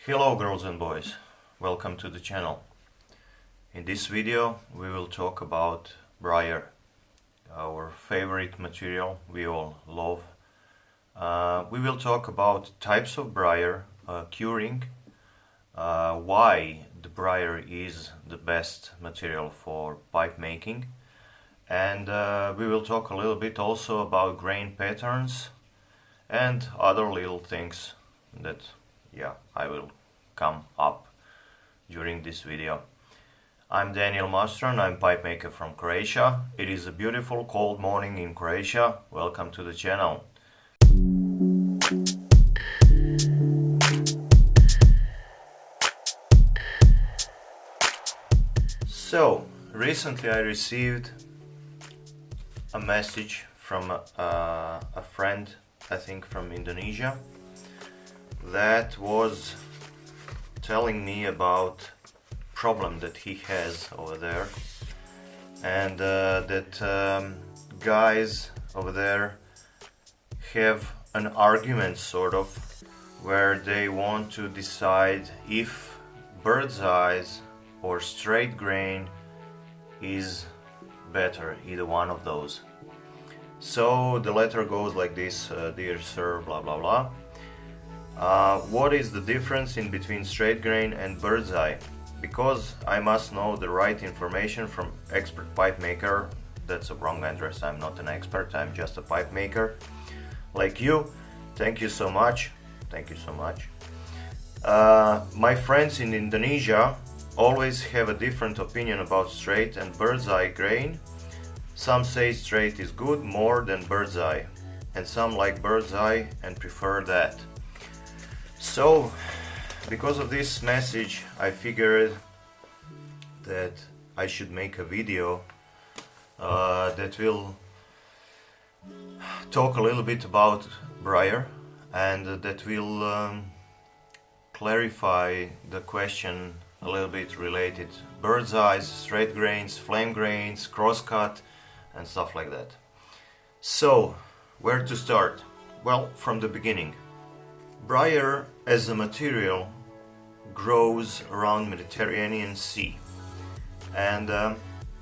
Hello girls and boys, welcome to the channel. In this video we will talk about BRIAR, our favorite material we all love. We will talk about types of BRIAR, curing, why the BRIAR is the best material for pipe making, and we will talk a little bit also about grain patterns and other little things that I will come up during this video. I'm Daniel Mustran, I'm pipe maker from Croatia. It is a beautiful cold morning in Croatia. Welcome to the channel. So, recently I received a message from a friend, I think from Indonesia, that was telling me about problem that he has over there, and that guys over there have an argument sort of where they want to decide if bird's eyes or straight grain is better, either one of those. So the letter goes like this: dear sir, blah blah blah. What is the difference in between straight grain and bird's eye? Because I must know the right information from expert pipe maker. That's a wrong address. I'm not an expert, I'm just a pipe maker like you. Thank you so much. Thank you so much. My friends in Indonesia always have a different opinion about straight and bird's eye grain. Some say straight is good more than bird's eye, and some like bird's eye and prefer that. So, because of this message, I figured that I should make a video that will talk a little bit about BRIAR, and that will clarify the question a little bit related bird's eyes, straight grains, flame grains, crosscut and stuff like that. So, where to start? Well, from the beginning. BRIAR as a material grows around Mediterranean Sea, and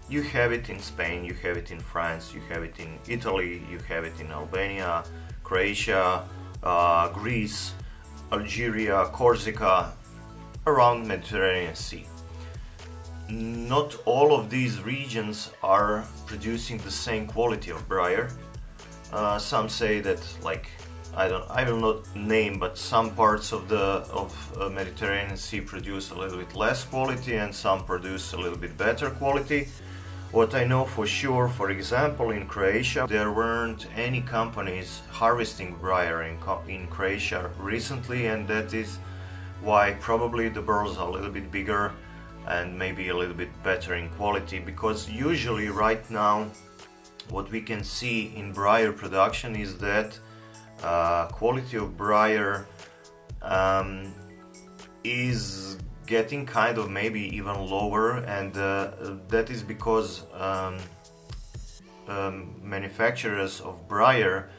you have it in Spain, you have it in France, you have it in Italy, you have it in Albania, Croatia, Greece, Algeria, Corsica, around Mediterranean Sea. Not all of these regions are producing the same quality of BRIAR. Some say that, like, I will not name, but some parts of the Mediterranean Sea produce a little bit less quality and some produce a little bit better quality. What I know for sure, for example, in Croatia, there weren't any companies harvesting BRIAR in Croatia recently, and that is why probably the burls are a little bit bigger and maybe a little bit better in quality, because usually right now what we can see in BRIAR production is that quality of BRIAR is getting kind of maybe even lower, and that is because manufacturers of BRIAR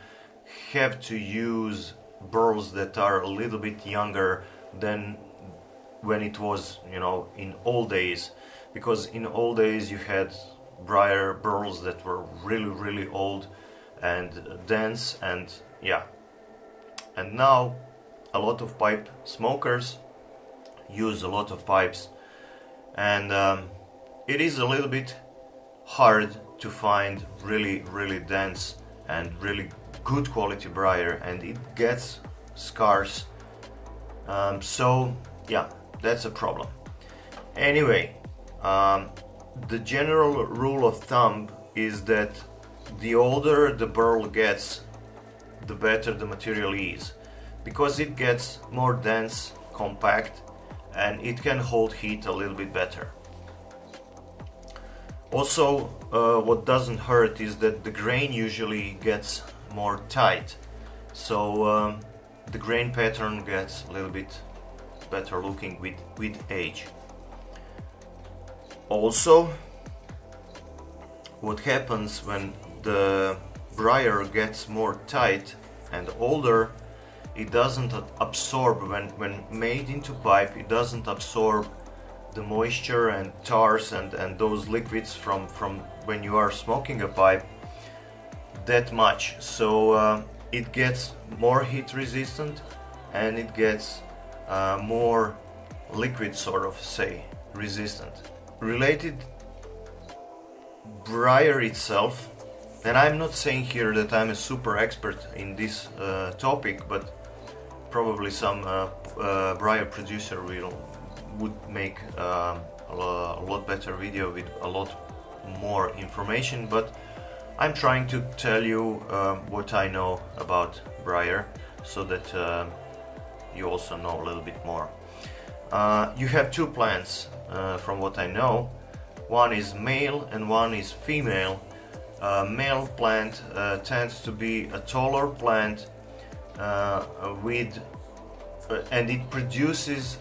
have to use burls that are a little bit younger than when it was, in old days, because in old days you had BRIAR burls that were really old and dense, and now a lot of pipe smokers use a lot of pipes, and it is a little bit hard to find really dense and really good quality BRIAR, and it gets scarce. So that's a problem. Anyway, the general rule of thumb is that the older the burl gets, the better the material is, because it gets more dense, compact, and it can hold heat a little bit better. Also, what doesn't hurt is that the grain usually gets more tight, so the grain pattern gets a little bit better looking with age. Also, what happens when the BRIAR gets more tight and older it doesn't absorb, when made into pipe, it doesn't absorb the moisture and tars and those liquids from when you are smoking a pipe that much. So it gets more heat resistant, and it gets more liquid, sort of say, resistant. Related, BRIAR itself, and I'm not saying here that I'm a super expert in this topic, but probably some BRIAR producer would make a lot better video with a lot more information, but I'm trying to tell you what I know about BRIAR, so that you also know a little bit more. You have two plants, from what I know. One is male and one is female. Male plant tends to be a taller plant and it produces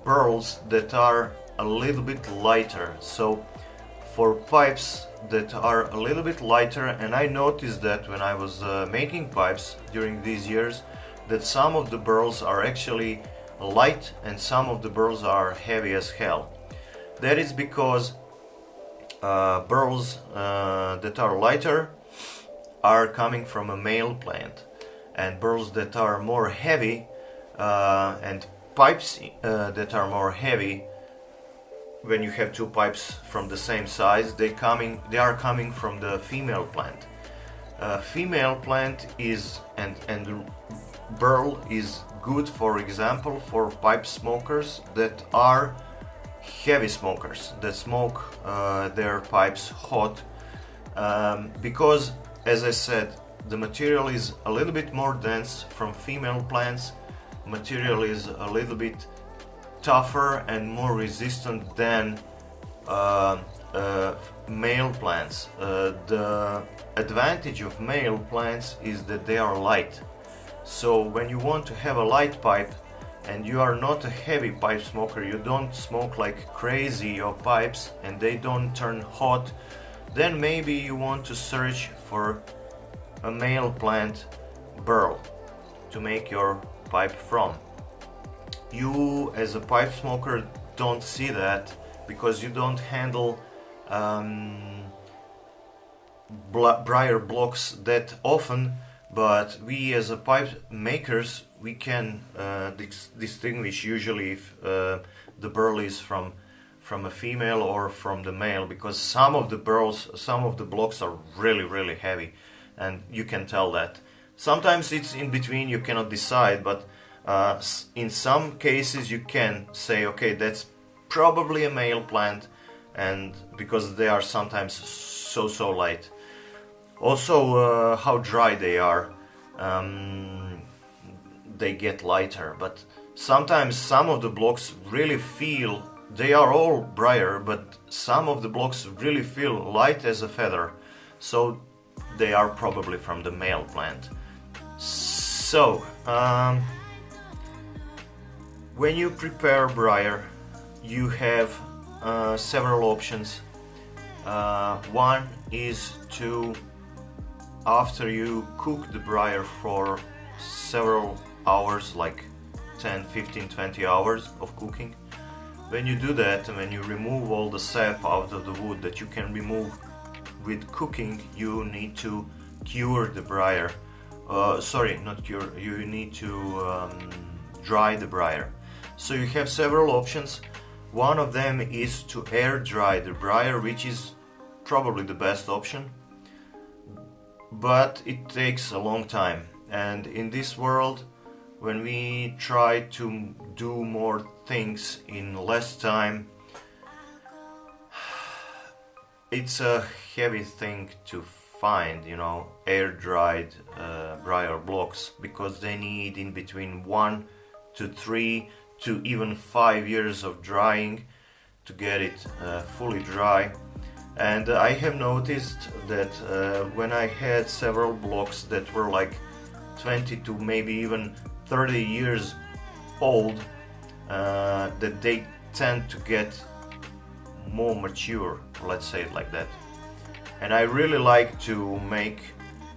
burls that are a little bit lighter. So for pipes that are a little bit lighter, and I noticed that when I was making pipes during these years, that some of the burls are actually light and some of the burls are heavy as hell. That is because burls that are lighter are coming from a male plant, and burls that are more heavy and pipes that are more heavy, when you have two pipes from the same size, they are coming from the female plant. Female plant is and burl is good, for example, for pipe smokers that are heavy smokers, that smoke their pipes hot, because, as I said, the material is a little bit more dense from female plants. Material is a little bit tougher and more resistant than male plants. The advantage of male plants is that they are light. So when you want to have a light pipe and you are not a heavy pipe smoker, you don't smoke like crazy your pipes and they don't turn hot, then maybe you want to search for a male plant burl to make your pipe from. You as a pipe smoker don't see that because you don't handle BRIAR blocks that often, but we as a pipe makers, we can distinguish usually if the burl is from a female or from the male, because some of the blocks are really heavy and you can tell that. Sometimes it's in between, you cannot decide, but in some cases you can say, okay, that's probably a male plant, and because they are sometimes so light. Also how dry they are, they get lighter, but sometimes some of the blocks really feel, they are all BRIAR, but some of the blocks really feel light as a feather, so they are probably from the male plant. So when you prepare BRIAR, you have several options. One is to, after you cook the BRIAR for several hours, like 10, 15, 20 hours of cooking, when you do that and when you remove all the sap out of the wood that you can remove with cooking, you need to cure the BRIAR. Sorry, not cure, you need to dry the BRIAR. So you have several options. One of them is to air dry the BRIAR, which is probably the best option, but it takes a long time, and in this world, when we try to do more things in less time, it's a heavy thing to find, you know, air dried BRIAR blocks, because they need in between 1 to 3 to even 5 years of drying to get it fully dry. And I have noticed that when I had several blocks that were like 20 to maybe even 30 years old, that they tend to get more mature, let's say it like that. And I really like to make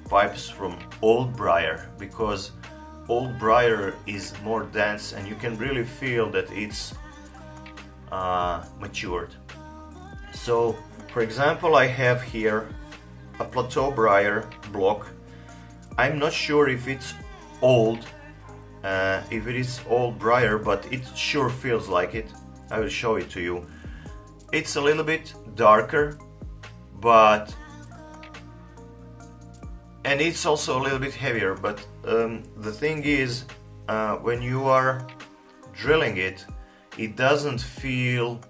pipes from old BRIAR, because old briar is more dense and you can really feel that it's matured. So for example, I have here a plateau briar block. I'm not sure if it's old, if it is old briar, but it sure feels like it. I will show it to you. It's a little bit darker, but and it's also a little bit heavier, but the thing is, when you are drilling it, it doesn't feel,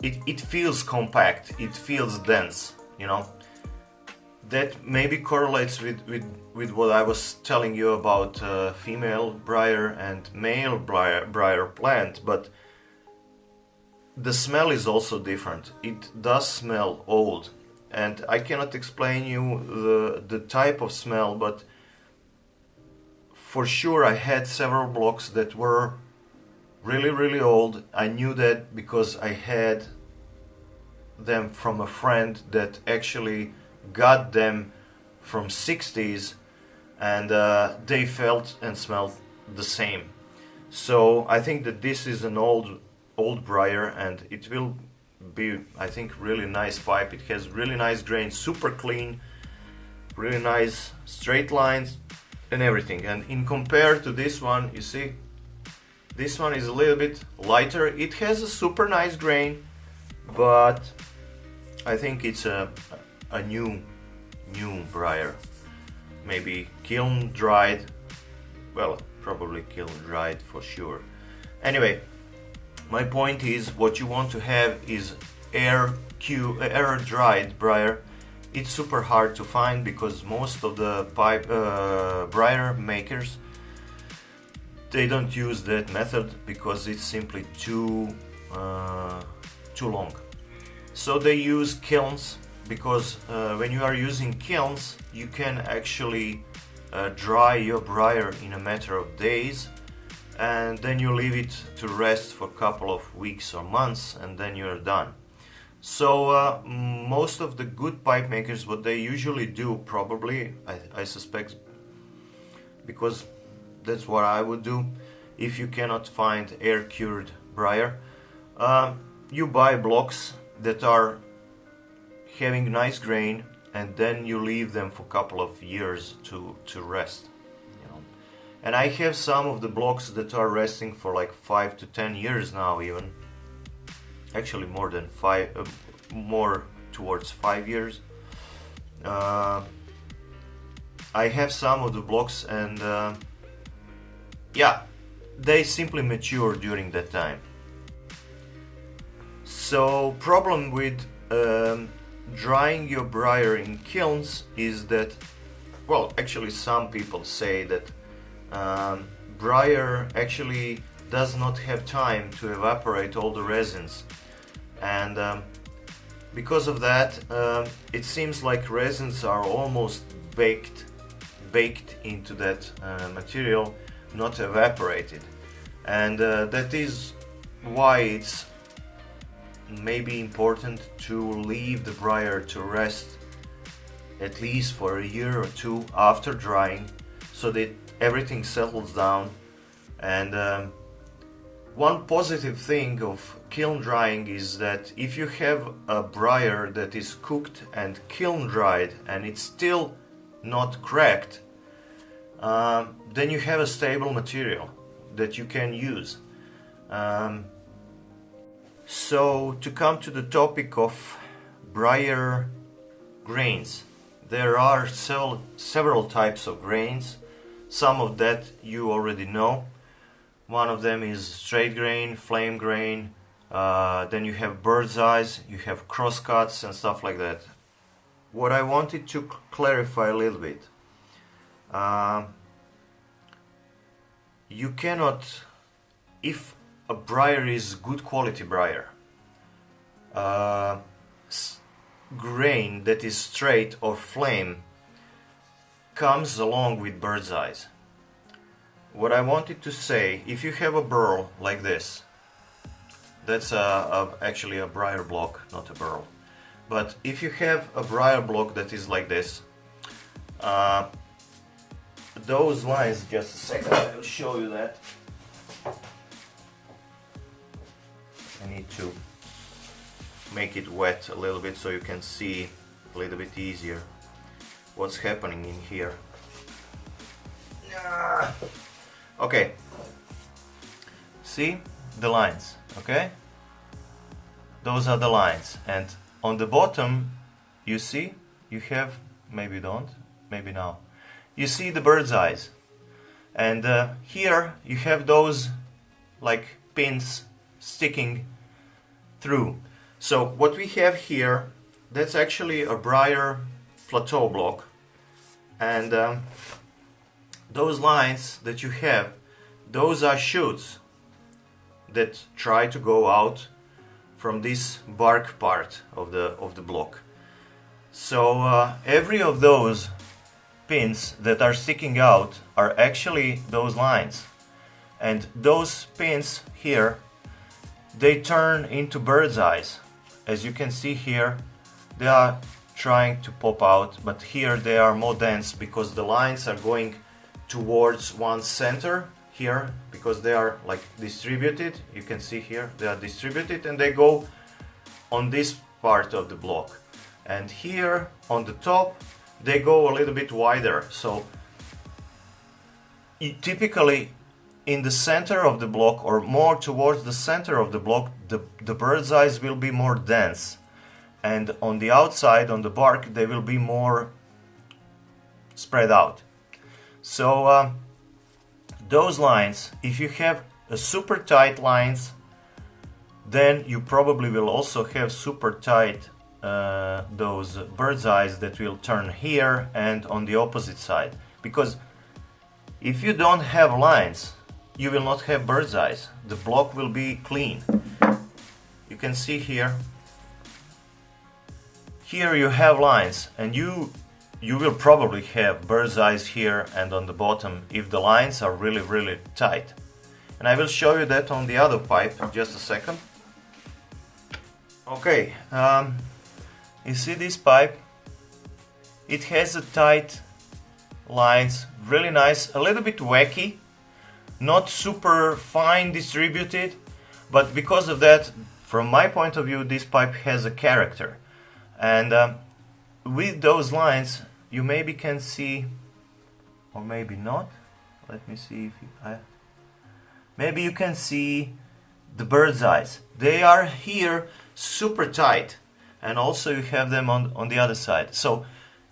it feels compact, it feels dense, you know. That maybe correlates with what I was telling you about female briar and male briar plant, but the smell is also different. It does smell old, and I cannot explain you the type of smell, but for sure I had several blocks that were really old. I knew that because I had them from a friend that actually got them from 60s, and they felt and smelled the same. So I think that this is an old briar, and it will be, I think, really nice pipe. It has really nice grain, super clean, really nice straight lines and everything. And in compared to this one, you see, this one is a little bit lighter. It has a super nice grain, but I think it's a new briar, maybe kiln dried. Well, probably kiln dried for sure. Anyway, my point is, what you want to have is air dried briar. It's super hard to find because most of the briar makers, they don't use that method because it's simply too long. So they use kilns, because when you are using kilns, you can actually dry your briar in a matter of days, and then you leave it to rest for a couple of weeks or months, and then you're done. So most of the good pipe makers, what they usually do, probably, I suspect, because that's what I would do if you cannot find air cured briar, you buy blocks that are having nice grain, and then you leave them for a couple of years to rest, you know. And I have some of the blocks that are resting for like 5 to 10 years now, even actually more than 5, more towards 5 years. I have some of the blocks, and yeah, they simply mature during that time. So problem with drying your briar in kilns is that, well, actually some people say that briar actually does not have time to evaporate all the resins, and because of that it seems like resins are almost baked into that material, not evaporated, and that is why it's maybe important to leave the briar to rest at least for a year or two after drying, so that everything settles down. And one positive thing of kiln drying is that if you have a briar that is cooked and kiln dried and it's still not cracked, then you have a stable material that you can use. So to come to the topic of briar grains, there are several types of grains. Some of that you already know. One of them is straight grain, flame grain, then you have bird's eyes, you have crosscuts and stuff like that. What I wanted to clarify a little bit, you cannot, if a briar is good quality briar, grain that is straight or flame comes along with bird's eyes. What I wanted to say, if you have a burl like this, that's actually a briar block, not a burl, but if you have a briar block that is like this, those lines, just a second, I will show you that. I need to make it wet a little bit so you can see a little bit easier what's happening in here. Okay, see the lines, okay? Those are the lines, and on the bottom you see, you have, maybe you don't, maybe now, you see the bird's eyes, and here you have those like pins sticking through. So what we have here, that's actually a BRIAR plateau block, and those lines that you have, those are shoots that try to go out from this bark part of the block. So every of those pins that are sticking out are actually those lines, and those pins here, they turn into bird's eyes. As you can see here, they are trying to pop out, but here they are more dense because the lines are going towards one center here, because they are like distributed. You can see here they are distributed, and they go on this part of the block, and here on the top they go a little bit wider. So typically in the center of the block, or more towards the center of the block, the bird's eyes will be more dense, and on the outside, on the bark, they will be more spread out. So those lines, if you have a super tight lines, then you probably will also have super tight those bird's eyes that will turn here and on the opposite side. Because if you don't have lines, you will not have bird's eyes. The block will be clean. You can see here. Here you have lines, and you will probably have bird's eyes here and on the bottom if the lines are really tight. And I will show you that on the other pipe in just a second. Okay, you see this pipe? It has a tight lines, really nice, a little bit wacky, not super fine distributed, but because of that, from my point of view, this pipe has a character. And with those lines, you maybe can see, or maybe not. Let me see if maybe you can see the bird's eyes. They are here super tight, and also you have them on the other side. So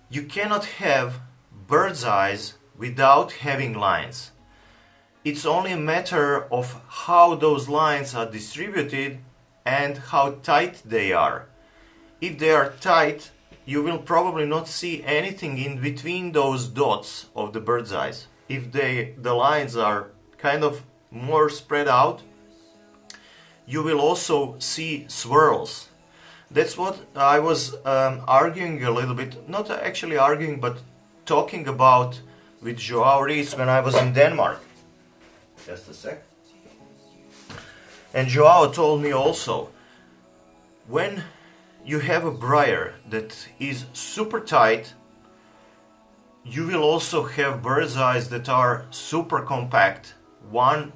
you cannot have bird's eyes without having lines. It's only a matter of how those lines are distributed and how tight they are. If they are tight, you will probably not see anything in between those dots of the bird's eyes. If the lines are kind of more spread out, you will also see swirls. That's what I was arguing a little bit, not actually arguing, but talking about with Joao Rees when I was in Denmark. Just a sec. And Joao told me also, when you have a BRIAR that is super tight, you will also have bird's eyes that are super compact, one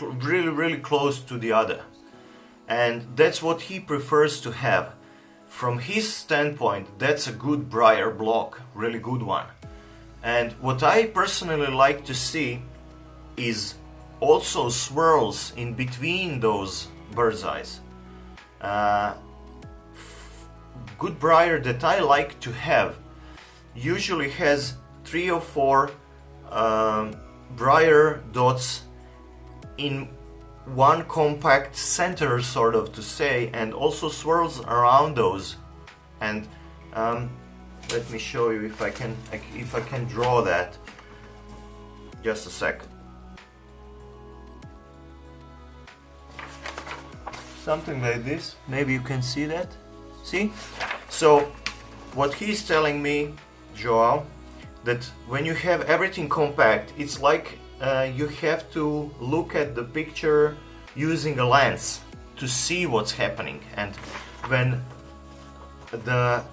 really close to the other. And that's what he prefers to have. From his standpoint, that's a good BRIAR block, really good one. And what I personally like to see is also swirls in between those bird's eyes. Good BRIAR that I like to have usually has 3 or 4 BRIAR dots in one compact center, sort of to say, and also swirls around those. And let me show you if I can draw that. Just a sec. Something like this. Maybe you can see that. See? So what he's telling me, Joao, that when you have everything compact, it's like you have to look at the picture using a lens to see what's happening. And when the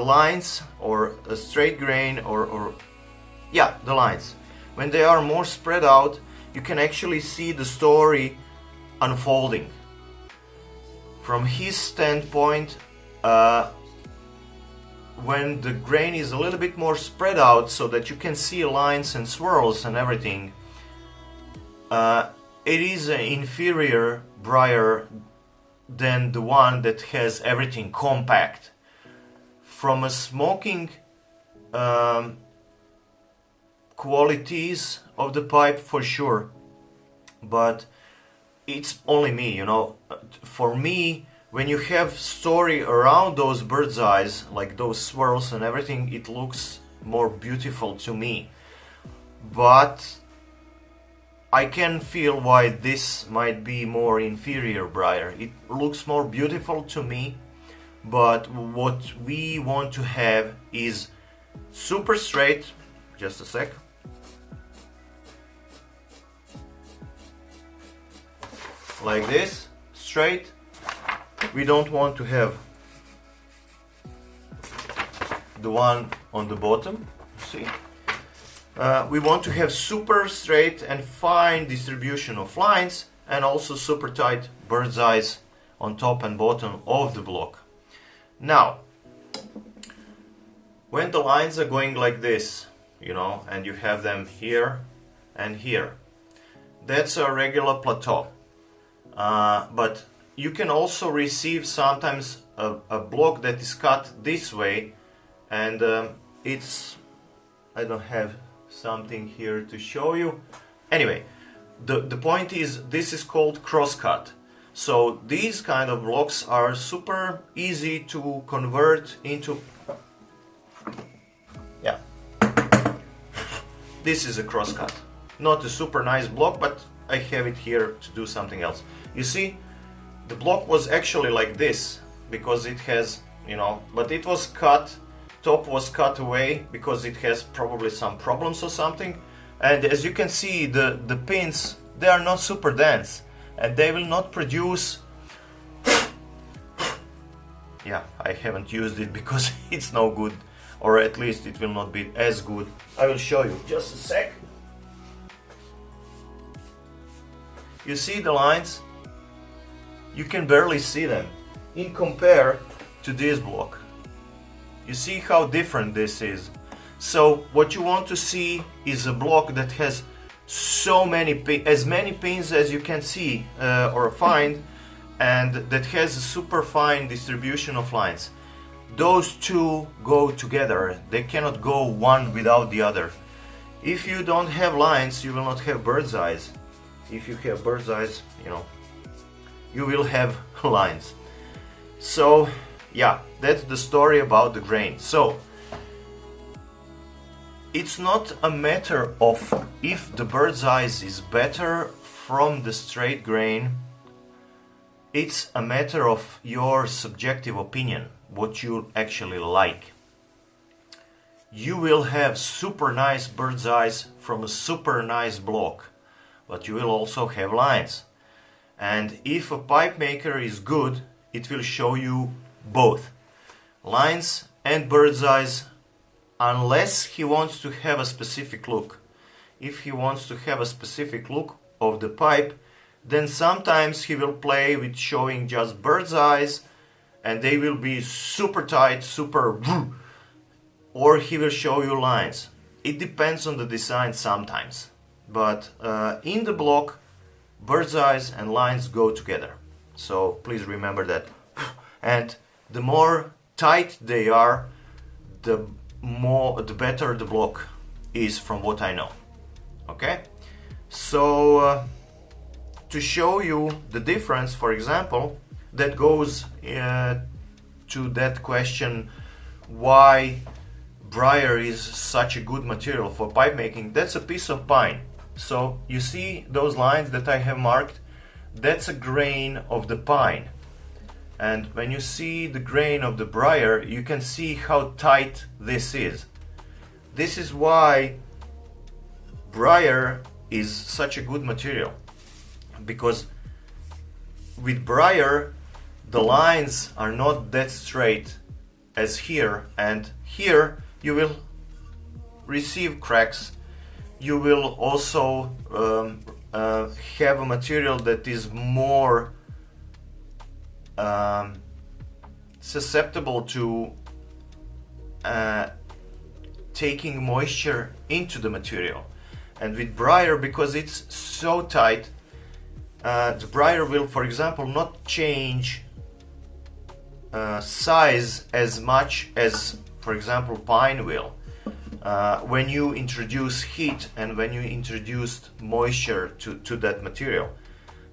lines or a straight grain or yeah, the lines. When they are more spread out, you can actually see the story unfolding. From his standpoint, when the grain is a little bit more spread out so that you can see lines and swirls and everything, it is an inferior BRIAR than the one that has everything compact. From a smoking qualities of the pipe, for sure, but it's only me, you know. For me, when you have story around those bird's eyes, like those swirls and everything, it looks more beautiful to me. But I can feel why this might be more inferior BRIAR. It looks more beautiful to me, but what we want to have is super straight. Just a sec. Like this, straight. We don't want to have the one on the bottom, see? We want to have super straight and fine distribution of lines, and also super tight bird's eyes on top and bottom of the block. Now, when the lines are going like this, you know, and you have them here and here, that's a regular plateau. But you can also receive sometimes a block that is cut this way, and I don't have something here to show you. Anyway, the point is, this is called crosscut. So these kind of blocks are super easy to convert into, yeah, this is a crosscut. Not a super nice block, but I have it here to do something else. You see, the block was actually like this because it has, you know, but it was cut, top was cut away because it has probably some problems or something. And as you can see, the pins, they are not super dense and they will not produce, yeah, I haven't used it because it's no good, or at least it will not be as good. I will show you, just a sec. You see the lines? You can barely see them in compare to this block. You see how different this is. So what you want to see is a block that has so many as many pins as you can see or find, and that has a super fine distribution of lines. Those two go together. They cannot go one without the other. If you don't have lines, you will not have bird's eyes. If you have bird's eyes, you know, you will have lines. So yeah, that's the story about the grain. So it's not a matter of if the bird's eyes is better from the straight grain. It's a matter of your subjective opinion, what you actually like. You will have super nice bird's eyes from a super nice block, but you will also have lines. And if a pipe maker is good, it will show you both lines and bird's eyes, unless he wants to have a specific look. If he wants to have a specific look of the pipe, then sometimes he will play with showing just bird's eyes and they will be super tight, super, or he will show you lines. It depends on the design sometimes, but in the block, bird's eyes and lines go together. So please remember that. And the more tight they are, the better the block is, from what I know. Okay? So to show you the difference, for example, that goes to that question, why BRIAR is such a good material for pipe making. That's a piece of pine. So you see those lines that I have marked? That's a grain of the pine. And when you see the grain of the BRIAR, you can see how tight this is. This is why BRIAR is such a good material. Because with BRIAR, the lines are not that straight as here. And here you will receive cracks. You will also have a material that is more susceptible to taking moisture into the material. And with BRIAR, because it's so tight, the BRIAR will, for example, not change size as much as, for example, pine will. When you introduce heat and when you introduce moisture to that material.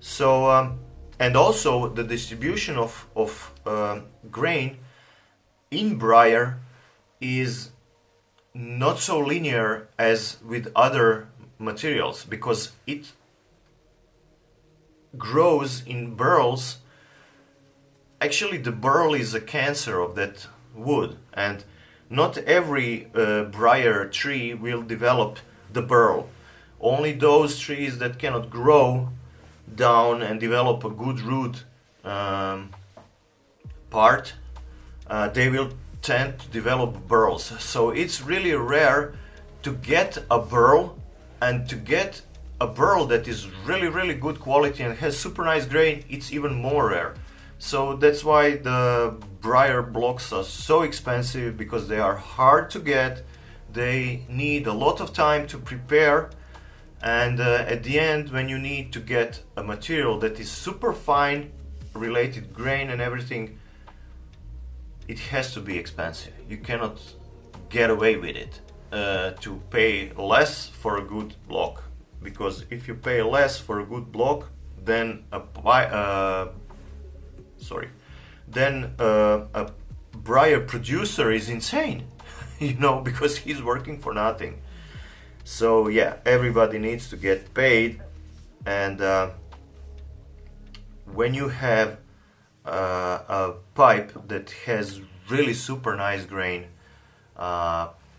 So, and also the distribution of grain in BRIAR is not so linear as with other materials, because it grows in burls. Actually, the burl is a cancer of that wood, and not every BRIAR tree will develop the burl. Only those trees that cannot grow down and develop a good root part, they will tend to develop burls. So it's really rare to get a burl, and to get a burl that is really good quality and has super nice grain, it's even more rare. So that's why the BRIAR blocks are so expensive, because they are hard to get, they need a lot of time to prepare, and at the end, when you need to get a material that is super fine, related grain and everything, it has to be expensive. You cannot get away with it to pay less for a good block, because if you pay less for a good block, then a BRIAR producer is insane, you know, because he's working for nothing. So yeah, everybody needs to get paid, and when you have a pipe that has really super nice grain,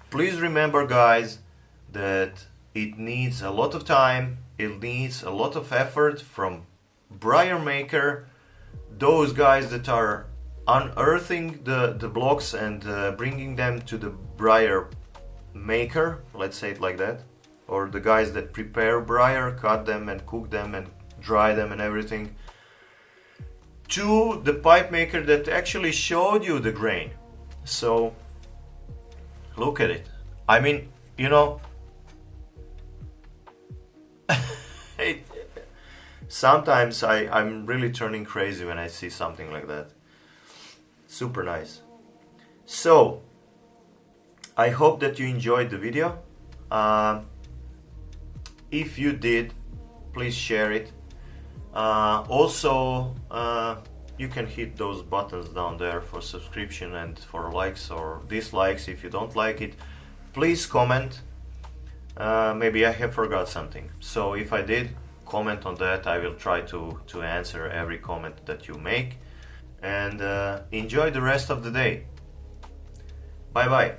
please remember, guys, that it needs a lot of time, it needs a lot of effort from BRIAR maker, those guys that are unearthing the blocks and bringing them to the BRIAR maker, let's say it like that, or the guys that prepare BRIAR, cut them and cook them and dry them and everything, to the pipe maker that actually showed you the grain. So look at it. I mean, you know, sometimes I'm really turning crazy when I see something like that. Super nice. So I hope that you enjoyed the video. If you did, please share it. Also, you can hit those buttons down there for subscription and for likes or dislikes. If you don't like it, please comment. Maybe I have forgot something. So if I did, comment on that. I will try to answer every comment that you make. And enjoy the rest of the day. Bye bye.